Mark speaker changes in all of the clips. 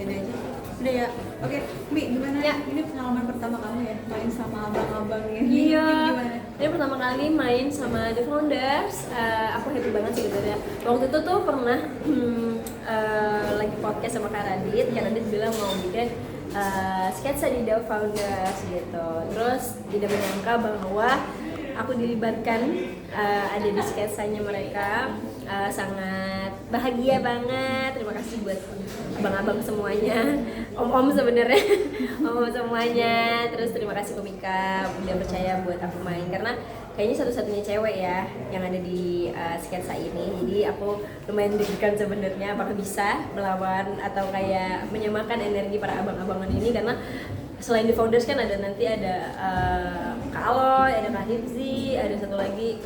Speaker 1: Gini aja. Udah ya. Oke, Mi, gimana?
Speaker 2: Ya.
Speaker 1: Ini pengalaman pertama kamu ya main sama abang-abang ini.
Speaker 2: Iya.
Speaker 1: Gimana?
Speaker 2: Ini pertama kali main sama The Founders. Aku happy banget sih sebenarnya. Waktu itu tuh pernah lagi podcast sama Kak Radit. Kak Radit bilang mau bikin sketsa di The Founders gitu. Terus tidak menyangka bahwa aku dilibatkan ada di sketsanya mereka. Sangat bahagia banget. Terima kasih buat abang-abang semuanya, om-om sebenarnya, om semuanya. Terus terima kasih Komika udah percaya buat aku main karena kayaknya satu-satunya cewek ya yang ada di sketsa ini. Jadi aku lumayan deg-degan sebenarnya apakah bisa melawan atau kayak menyamakan energi para abang-abangan ini karena selain di Founders kan ada nanti ada Kak Aloy, ada Kak Hipzi, ada satu lagi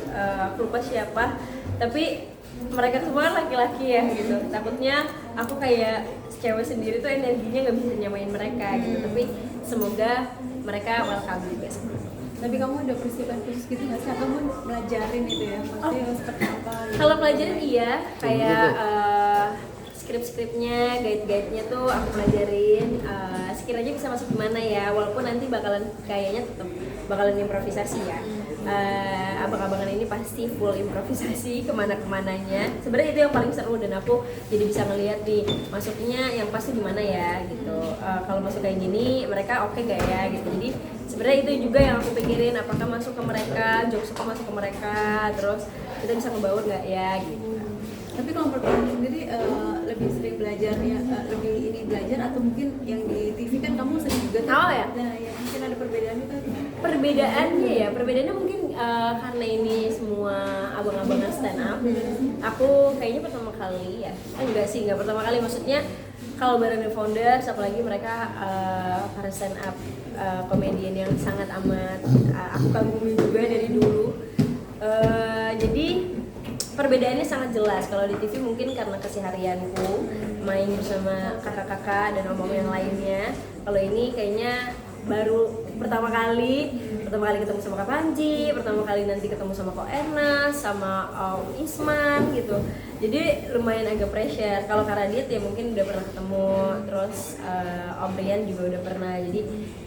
Speaker 2: aku lupa siapa. Tapi mereka semua kan laki-laki ya gitu. Takutnya aku kayak cewek sendiri tuh energinya nggak bisa nyamain mereka gitu. Tapi semoga mereka welcome juga.
Speaker 1: Tapi kamu ada persiapan khusus gitu nggak sih? Atau kamu belajarin itu ya? Maksudnya seperti apa? Gitu?
Speaker 2: Kalau pelajaran iya, kayak skrip-skripnya, guide-guide-nya tuh aku pelajarin. Sekiranya bisa masuk gimana ya, walaupun nanti bakalan kayaknya tetap bakalan improvisasi ya. Abang-abangan ini pasti full improvisasi kemana-kemananya. Sebenarnya itu yang paling seru dan aku jadi bisa ngelihat nih masuknya yang pasti gimana ya gitu. Kalau masuk kayak gini mereka oke gak ya gitu. Jadi sebenarnya itu juga yang aku pikirin, apakah masuk ke mereka, jokes aku masuk ke mereka, terus kita bisa ngebaur nggak ya gitu.
Speaker 1: Tapi kalau menurut kamu sendiri lebih sering belajar ya, lebih ini belajar atau mungkin yang di TV kan kamu sering juga tuh.
Speaker 2: Oh ya.
Speaker 1: Nah, ya mungkin ada perbedaan itu.
Speaker 2: Perbedaannya mungkin karena ini semua abang-abangan stand up. Aku kayaknya pertama kali ya, enggak pertama kali, maksudnya kalau bareng The Founders, apalagi mereka para stand up komedian yang sangat amat aku kagumi juga dari dulu. Jadi perbedaannya sangat jelas. Kalau di TV mungkin karena keseharianku main bersama kakak-kakak dan om-om yang lainnya. Kalau ini kayaknya baru pertama kali ketemu sama Kak Panji, pertama kali nanti ketemu sama Ko Ernest, sama Om Isman gitu. Jadi lumayan agak pressure. Kalau Kak Radit ya mungkin udah pernah ketemu, terus Om Rian juga udah pernah. Jadi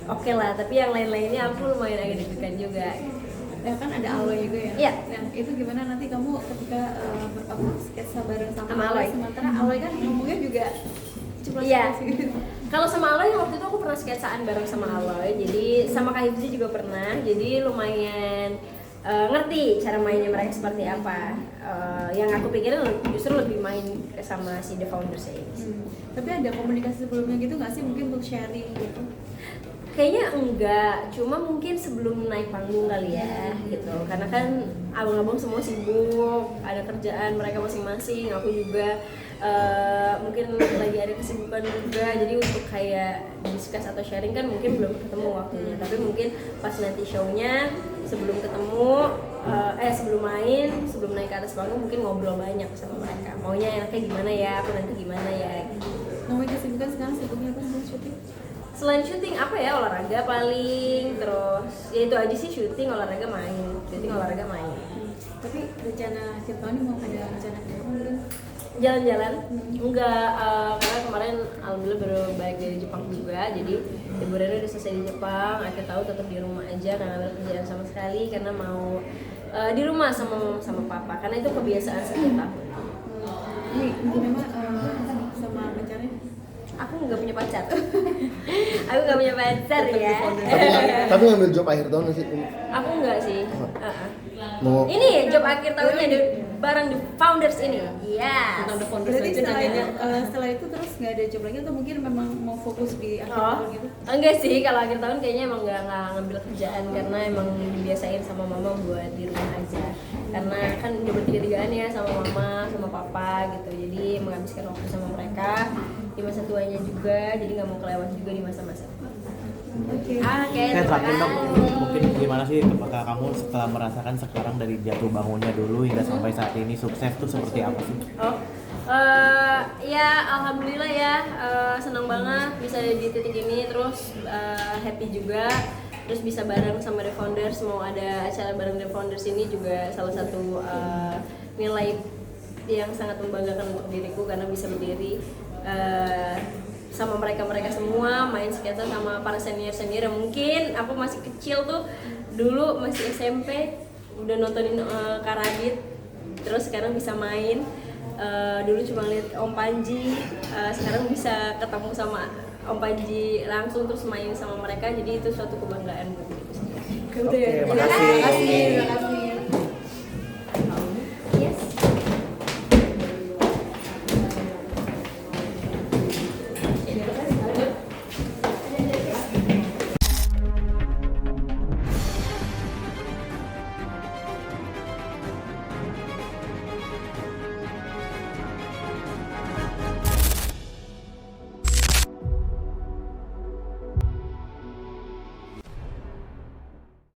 Speaker 2: oke lah, tapi yang lain-lainnya aku lumayan agak deg-degan juga.
Speaker 1: Ya kan ada Aloy juga ya?
Speaker 2: Iya.
Speaker 1: Nah itu gimana nanti kamu ketika sketsa bareng sama
Speaker 2: Sama
Speaker 1: Aloy,
Speaker 2: Aloy.
Speaker 1: sementara Aloy kan ngomongnya juga
Speaker 2: Iya.
Speaker 1: ceplos-ceplos gitu.
Speaker 2: Kalau sama Aloy waktu itu aku pernah sketsaan bareng sama Aloy, jadi sama Kak Hipzi juga pernah, jadi lumayan ngerti cara mainnya mereka seperti apa. Yang aku pikirin justru lebih main sama si The Founders ini.
Speaker 1: Tapi ada komunikasi sebelumnya gitu nggak sih, mungkin untuk sharing gitu?
Speaker 2: Kayaknya enggak, cuma mungkin sebelum naik panggung kali ya gitu. Karena kan abang-abang semua sibuk, ada kerjaan mereka masing-masing, aku juga mungkin lagi ada kesibukan juga. Jadi untuk kayak discuss atau sharing kan mungkin belum ketemu waktunya. Tapi mungkin pas nanti show-nya sebelum ketemu, sebelum main, sebelum naik ke atas panggung mungkin ngobrol banyak sama mereka. Maunya enaknya gimana ya, aku nanti gimana ya gitu.
Speaker 1: Ngomongin kesibukan sekarang, sibuknya apa sih syuting?
Speaker 2: Selain syuting apa ya, olahraga paling, terus ya itu aja sih, syuting, olahraga main.
Speaker 1: Tapi rencana akhir tahun ini mau ada rencana apa mungkin?
Speaker 2: Jalan-jalan? Enggak, karena kemarin alhamdulillah baru balik dari Jepang juga, jadi liburannya udah selesai di Jepang. Akhir tahun tetap di rumah aja, karena ada kerjaan sama sekali, karena mau di rumah sama papa, karena itu kebiasaan setiap tahun.
Speaker 1: Nih, gimana sama pacarnya?
Speaker 2: Aku nggak punya pacar. Aku nggak punya pacar ya.
Speaker 3: Tapi ngambil job akhir tahun nggak sih?
Speaker 2: Aku nggak sih.
Speaker 3: Mau
Speaker 2: Ini job akhir tahunnya bareng The Founders ini. Iya.
Speaker 1: Berarti setelah itu terus nggak ada job lagi atau mungkin memang mau fokus di akhir tahun gitu?
Speaker 2: Enggak sih, kalau akhir tahun kayaknya emang nggak ngambil kerjaan karena emang dibiasain sama mama buat di rumah aja. Karena kan udah bertiga-tigaan ya sama mama, sama papa gitu. Jadi menghabiskan waktu sama mereka di masa tuanya juga. Jadi nggak mau kelewat juga di masa-masa. Oke,
Speaker 4: Saya terakhir dong, mungkin gimana sih apakah kamu setelah merasakan sekarang dari jatuh bangunnya dulu hingga sampai saat ini sukses tuh seperti apa sih?
Speaker 2: Ya alhamdulillah ya, senang banget bisa ada di titik ini, terus happy juga, terus bisa bareng sama The Founders, mau ada acara bareng The Founders ini juga salah satu nilai yang sangat membanggakan untuk diriku karena bisa berdiri sama mereka semua, main skater sama para senior yang mungkin aku masih kecil tuh, dulu masih SMP udah nontonin Kak Radit, terus sekarang bisa main. Dulu cuma lihat Om Panji, sekarang bisa ketemu sama Om Panji langsung terus main sama mereka, jadi itu suatu kebanggaan buat diriku sendiri.
Speaker 4: Oke, makasih.
Speaker 1: Terima kasih.